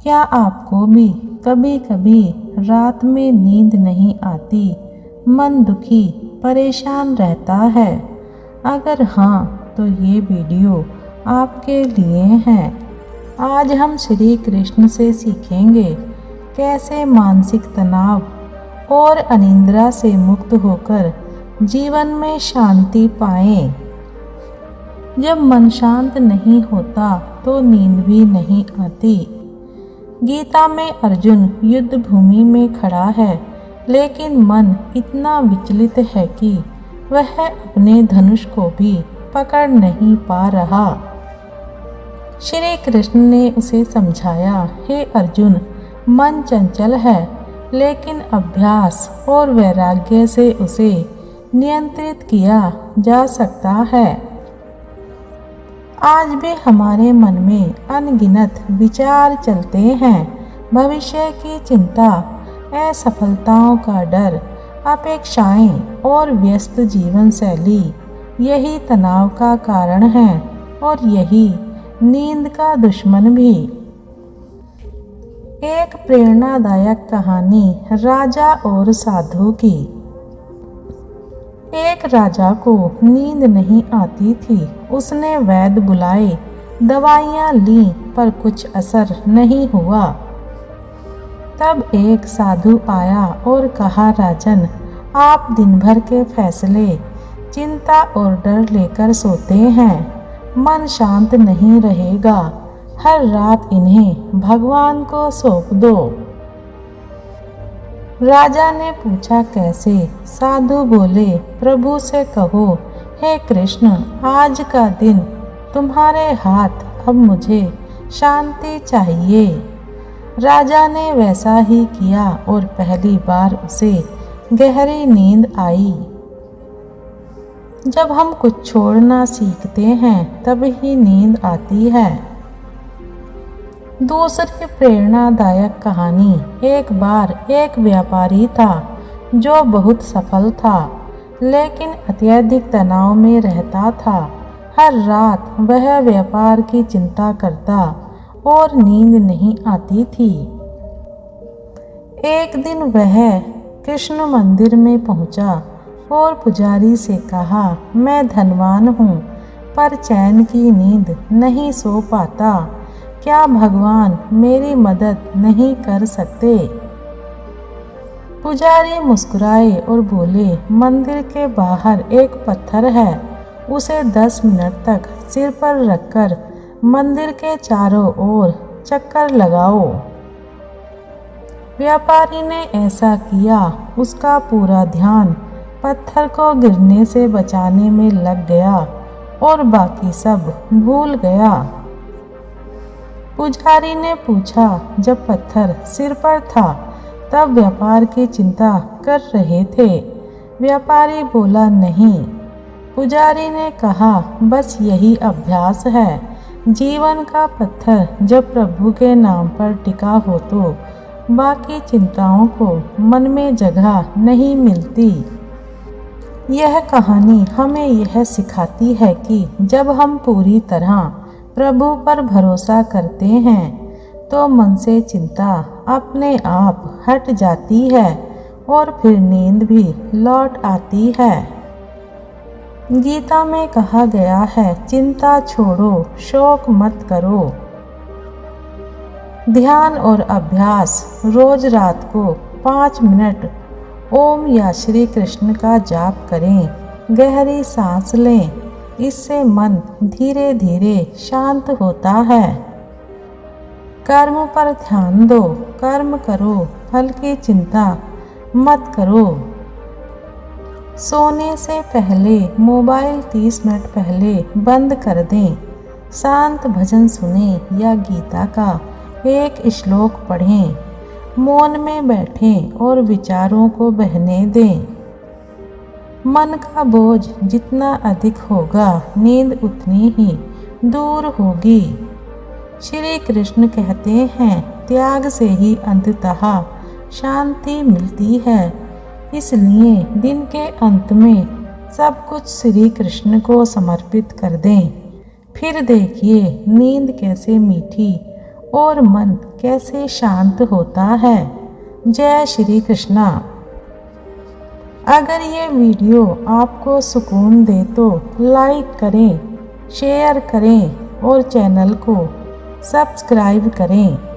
क्या आपको भी कभी कभी रात में नींद नहीं आती, मन दुखी परेशान रहता है? अगर हाँ तो ये वीडियो आपके लिए है। आज हम श्री कृष्ण से सीखेंगे कैसे मानसिक तनाव और अनिद्रा से मुक्त होकर जीवन में शांति पाएं। जब मन शांत नहीं होता तो नींद भी नहीं आती। गीता में अर्जुन युद्ध भूमि में खड़ा है, लेकिन मन इतना विचलित है कि वह अपने धनुष को भी पकड़ नहीं पा रहा। श्री कृष्ण ने उसे समझाया, हे अर्जुन, मन चंचल है, लेकिन अभ्यास और वैराग्य से उसे नियंत्रित किया जा सकता है। आज भी हमारे मन में अनगिनत विचार चलते हैं। भविष्य की चिंता, असफलताओं का डर, अपेक्षाएं और व्यस्त जीवन शैली यही तनाव का कारण है और यही नींद का दुश्मन भी। एक प्रेरणादायक कहानी राजा और साधु की। एक राजा को नींद नहीं आती थी। उसने वैद्य बुलाए, दवाइयाँ ली, पर कुछ असर नहीं हुआ। तब एक साधु आया और कहा, राजन, आप दिन भर के फैसले चिंता और डर लेकर सोते हैं। मन शांत नहीं रहेगा। हर रात इन्हें भगवान को सौंप दो। राजा ने पूछा, कैसे? साधु बोले, प्रभु से कहो, हे कृष्ण, आज का दिन तुम्हारे हाथ, अब मुझे शांति चाहिए। राजा ने वैसा ही किया और पहली बार उसे गहरी नींद आई। जब हम कुछ छोड़ना सीखते हैं तब ही नींद आती है। दूसरी प्रेरणादायक कहानी। एक बार एक व्यापारी था जो बहुत सफल था, लेकिन अत्यधिक तनाव में रहता था। हर रात वह व्यापार की चिंता करता और नींद नहीं आती थी। एक दिन वह कृष्ण मंदिर में पहुंचा और पुजारी से कहा, मैं धनवान हूँ, पर चैन की नींद नहीं सो पाता। क्या भगवान मेरी मदद नहीं कर सकते? पुजारी मुस्कुराए और बोले, मंदिर के बाहर एक पत्थर है, उसे 10 मिनट तक सिर पर रखकर मंदिर के चारों ओर चक्कर लगाओ। व्यापारी ने ऐसा किया। उसका पूरा ध्यान पत्थर को गिरने से बचाने में लग गया और बाकी सब भूल गया। पुजारी ने पूछा, जब पत्थर सिर पर था तब व्यापार की चिंता कर रहे थे? व्यापारी बोला, नहीं। पुजारी ने कहा, बस यही अभ्यास है। जीवन का पत्थर जब प्रभु के नाम पर टिका हो तो बाकी चिंताओं को मन में जगह नहीं मिलती। यह कहानी हमें यह सिखाती है कि जब हम पूरी तरह प्रभु पर भरोसा करते हैं तो मन से चिंता अपने आप हट जाती है और फिर नींद भी लौट आती है। गीता में कहा गया है, चिंता छोड़ो, शोक मत करो। ध्यान और अभ्यास। रोज रात को 5 मिनट ओम या श्री कृष्ण का जाप करें। गहरी सांस लें, इससे मन धीरे धीरे शांत होता है। कर्म पर ध्यान दो, कर्म करो, फल की चिंता मत करो। सोने से पहले मोबाइल 30 मिनट पहले बंद कर दें। शांत भजन सुने या गीता का एक श्लोक पढ़ें। मौन में बैठें और विचारों को बहने दें। मन का बोझ जितना अधिक होगा, नींद उतनी ही दूर होगी। श्री कृष्ण कहते हैं, त्याग से ही अंततः शांति मिलती है। इसलिए दिन के अंत में सब कुछ श्री कृष्ण को समर्पित कर दें। फिर देखिए नींद कैसे मीठी और मन कैसे शांत होता है। जय श्री कृष्णा। अगर ये वीडियो आपको सुकून दे तो लाइक करें, शेयर करें और चैनल को सब्सक्राइब करें।